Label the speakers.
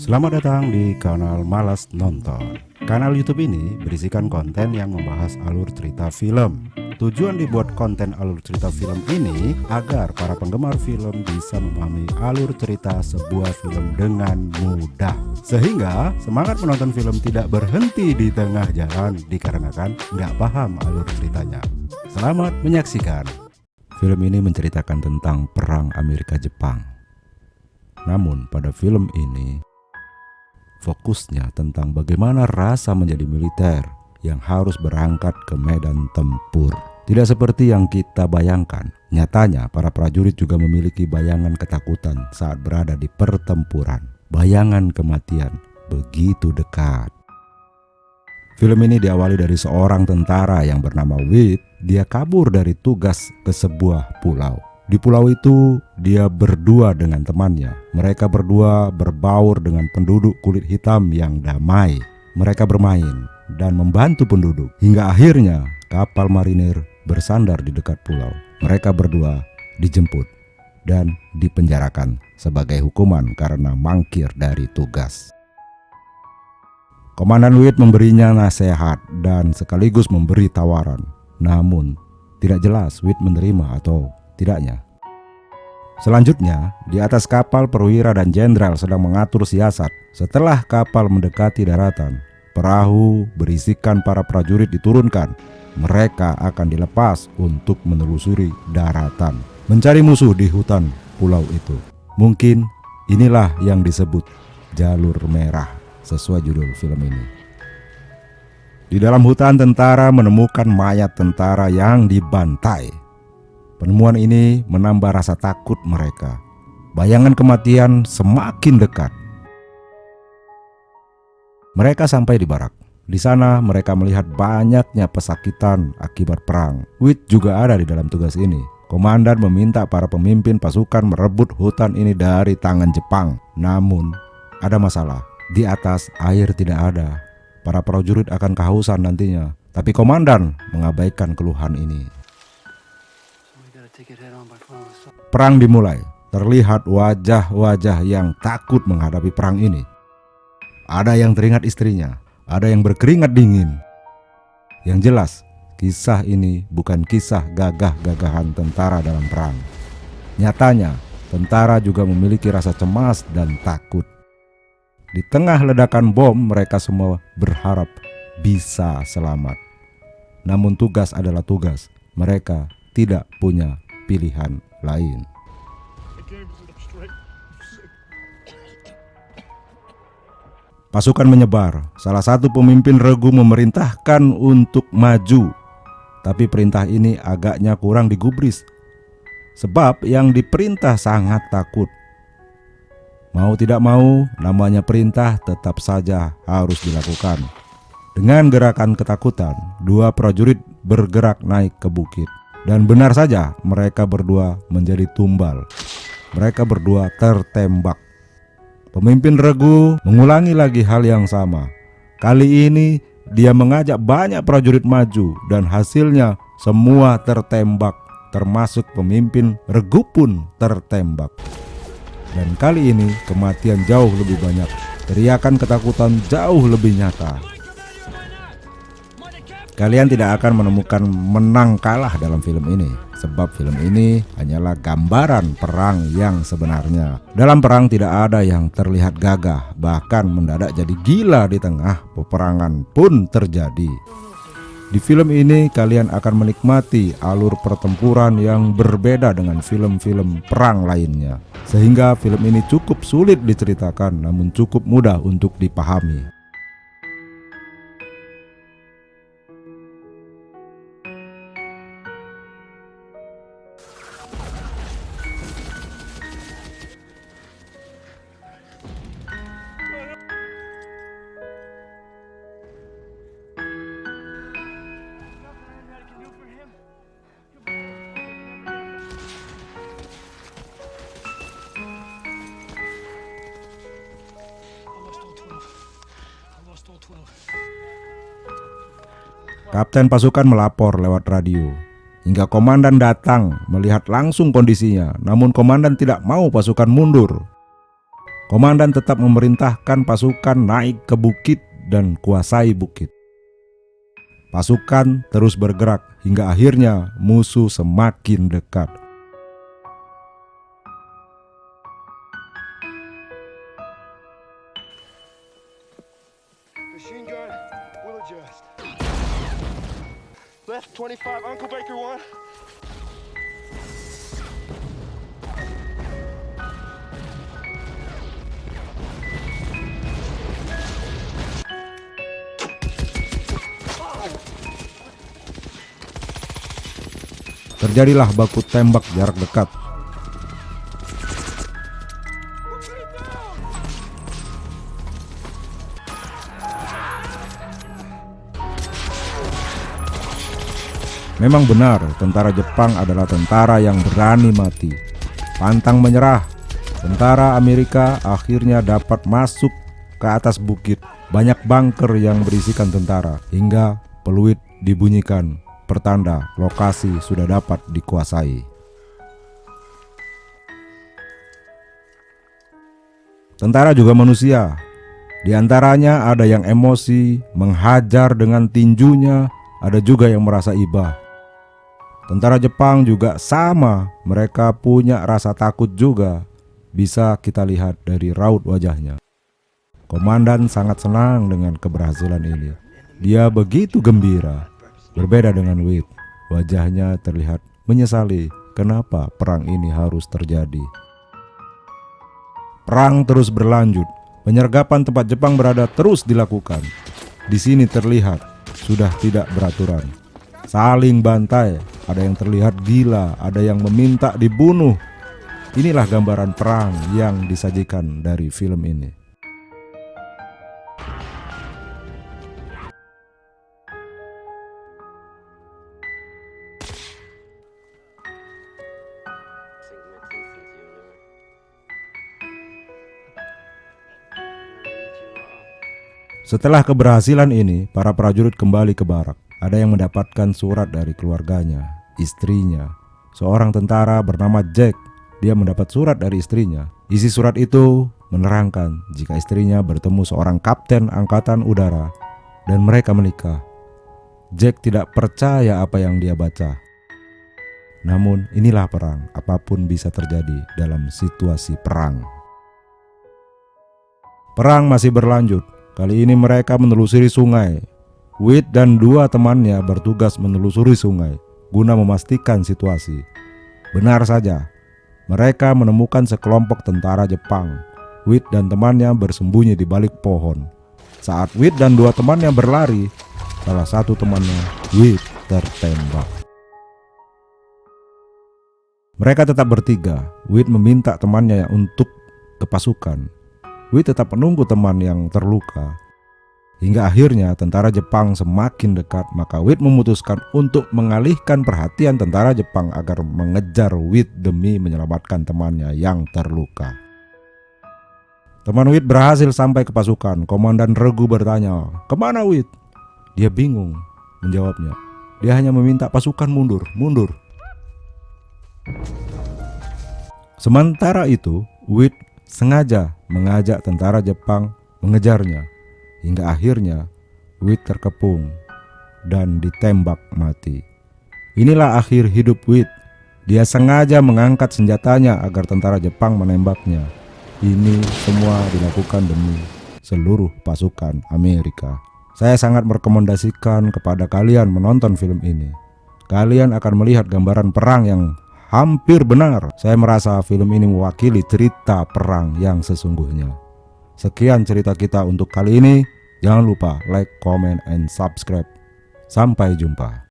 Speaker 1: Selamat datang di kanal Malas Nonton. Kanal YouTube ini berisikan konten yang membahas alur cerita film. Tujuan dibuat konten alur cerita film ini agar para penggemar film bisa memahami alur cerita sebuah film dengan mudah, sehingga semangat menonton film tidak berhenti di tengah jalan dikarenakan nggak paham alur ceritanya. Selamat menyaksikan. Film ini menceritakan tentang perang Amerika-Jepang. Namun pada film ini fokusnya tentang bagaimana rasa menjadi militer yang harus berangkat ke medan tempur. Tidak seperti yang kita bayangkan. Nyatanya para prajurit juga memiliki bayangan ketakutan saat berada di pertempuran. Bayangan kematian begitu dekat. Film ini diawali dari seorang tentara yang bernama Whit. Dia kabur dari tugas ke sebuah pulau. Di pulau itu dia berdua dengan temannya. Mereka berdua berbaur dengan penduduk kulit hitam yang damai. Mereka bermain dan membantu penduduk hingga akhirnya kapal marinir bersandar di dekat pulau. Mereka berdua dijemput dan dipenjarakan sebagai hukuman karena mangkir dari tugas. Komandan Whit memberinya nasihat dan sekaligus memberi tawaran. Namun tidak jelas Whit menerima atau tidaknya. Selanjutnya, di atas kapal perwira dan jenderal sedang mengatur siasat. Setelah kapal mendekati daratan, perahu berisikan para prajurit diturunkan. Mereka akan dilepas untuk menelusuri daratan, mencari musuh di hutan pulau itu. Mungkin inilah yang disebut jalur merah sesuai judul film ini. Di dalam hutan, tentara menemukan mayat tentara yang dibantai. Penemuan ini menambah rasa takut mereka. Bayangan kematian semakin dekat. Mereka sampai di barak. Di sana mereka melihat banyaknya pesakitan akibat perang. Whit juga ada di dalam tugas ini. Komandan meminta para pemimpin pasukan merebut hutan ini dari tangan Jepang. Namun ada masalah. Di atas air tidak ada. Para prajurit akan kehausan nantinya. Tapi komandan mengabaikan keluhan ini. Perang dimulai. Terlihat wajah-wajah yang takut menghadapi perang ini. Ada yang teringat istrinya, ada yang berkeringat dingin. Yang jelas, kisah ini bukan kisah gagah-gagahan tentara dalam perang. Nyatanya, tentara juga memiliki rasa cemas dan takut. Di tengah ledakan bom, mereka semua berharap bisa selamat. Namun tugas adalah tugas. Mereka tidak punya pilihan lain. Pasukan menyebar. Salah satu pemimpin regu memerintahkan untuk maju. Tapi perintah ini agaknya kurang digubris. Sebab yang diperintah sangat takut. Mau tidak mau, namanya perintah tetap saja harus dilakukan. Dengan gerakan ketakutan, dua prajurit bergerak naik ke bukit. Dan benar saja mereka berdua menjadi tumbal. Mereka berdua tertembak. Pemimpin regu mengulangi lagi hal yang sama. Kali ini dia mengajak banyak prajurit maju dan hasilnya semua tertembak. Termasuk pemimpin regu pun tertembak. Dan kali ini kematian jauh lebih banyak. Teriakan ketakutan jauh lebih nyata. Kalian tidak akan menemukan menang kalah dalam film ini, sebab film ini hanyalah gambaran perang yang sebenarnya. Dalam perang tidak ada yang terlihat gagah, bahkan mendadak jadi gila di tengah peperangan pun terjadi. Di film ini kalian akan menikmati alur pertempuran yang berbeda dengan film-film perang lainnya. Sehingga film ini cukup sulit diceritakan, namun cukup mudah untuk dipahami. Kapten pasukan melapor lewat radio. Hingga komandan datang melihat langsung kondisinya. Namun komandan tidak mau pasukan mundur. Komandan tetap memerintahkan pasukan naik ke bukit dan kuasai bukit. Pasukan terus bergerak hingga akhirnya musuh semakin dekat.
Speaker 2: Machine gun, will adjust. Left 25, Uncle Baker 1.
Speaker 1: Terjadilah baku tembak jarak dekat. Memang benar, tentara Jepang adalah tentara yang berani mati. Pantang menyerah, tentara Amerika akhirnya dapat masuk ke atas bukit. Banyak bunker yang berisikan tentara, hingga peluit dibunyikan, pertanda lokasi sudah dapat dikuasai. Tentara juga manusia. Di antaranya ada yang emosi, menghajar dengan tinjunya, ada juga yang merasa iba. Tentara Jepang juga sama, mereka punya rasa takut juga. Bisa kita lihat dari raut wajahnya. Komandan sangat senang dengan keberhasilan ini. Dia begitu gembira. Berbeda dengan Wit, wajahnya terlihat menyesali kenapa perang ini harus terjadi. Perang terus berlanjut. Penyergapan tempat Jepang berada terus dilakukan. Di sini terlihat sudah tidak beraturan. Saling bantai, ada yang terlihat gila, ada yang meminta dibunuh. Inilah gambaran perang yang disajikan dari film ini. Setelah keberhasilan ini, para prajurit kembali ke barak. Ada yang mendapatkan surat dari keluarganya, istrinya. Seorang tentara bernama Jack, dia mendapat surat dari istrinya. Isi surat itu menerangkan jika istrinya bertemu seorang kapten angkatan udara dan mereka menikah. Jack tidak percaya apa yang dia baca. Namun inilah perang, apapun bisa terjadi dalam situasi perang. Perang masih berlanjut. Kali ini mereka menelusuri sungai. Wit dan dua temannya bertugas menelusuri sungai guna memastikan situasi. Benar saja, mereka menemukan sekelompok tentara Jepang. Wit dan temannya bersembunyi di balik pohon. Saat Wit dan dua temannya berlari, salah satu temannya, Wit, tertembak. Mereka tetap bertiga. Wit meminta temannya untuk ke pasukan. Wit tetap menunggu teman yang terluka. Hingga akhirnya tentara Jepang semakin dekat, maka Wit memutuskan untuk mengalihkan perhatian tentara Jepang agar mengejar Wit demi menyelamatkan temannya yang terluka. Teman Wit berhasil sampai ke pasukan. Komandan Regu bertanya, "Kemana Wit?" Dia bingung menjawabnya. Dia hanya meminta pasukan mundur, mundur. Sementara itu, Wit sengaja mengajak tentara Jepang mengejarnya. Hingga akhirnya Wit terkepung dan ditembak mati. Inilah akhir hidup Wit. Dia sengaja mengangkat senjatanya agar tentara Jepang menembaknya. Ini semua dilakukan demi seluruh pasukan Amerika. Saya sangat merekomendasikan kepada kalian menonton film ini. Kalian akan melihat gambaran perang yang hampir benar. Saya merasa film ini mewakili cerita perang yang sesungguhnya. Sekian cerita kita untuk kali ini. Jangan lupa like, comment, and subscribe. Sampai jumpa.